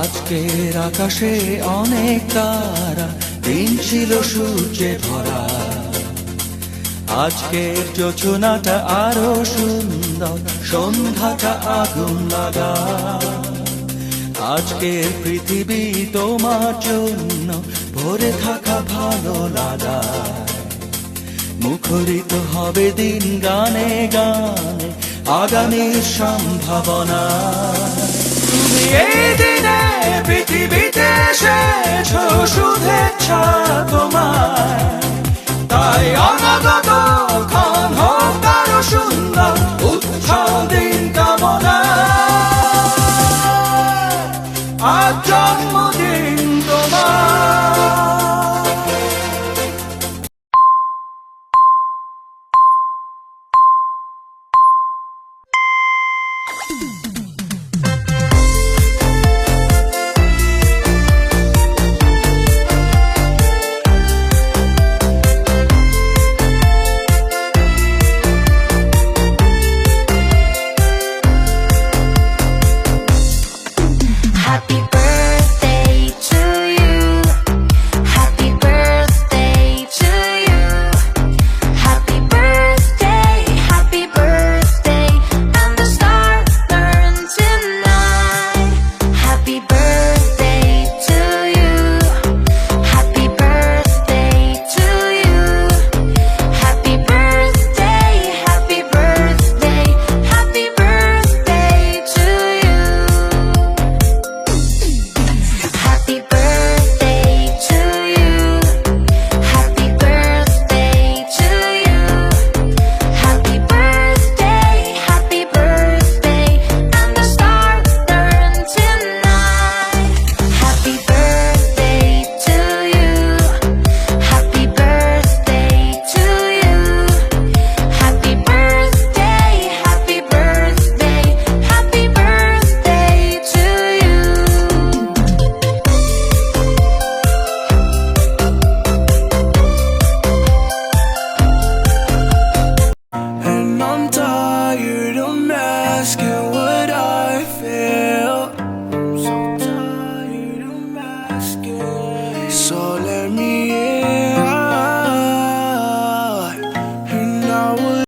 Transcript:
আজকের আকাশে অনেক তারা, দিন ছিল সূর্যে ভরা। আজকের যোজনাটা আরো সুন্দর, সন্ধ্যাটা আগুন লাগা। আজকের পৃথিবী তোমার জন্য ভরে থাকা ভালো লাগা। মুখরিত হবে দিন গানে গানে, আগামীর সম্ভাবনা। তুমি এই দিনে পৃথিবীতে এসেছো, শুভেচ্ছা তোমায়। তাই অনাগত ক্ষণ হোক আরো সুন্দর, উৎসব দিন কামনা। আজ জন্ম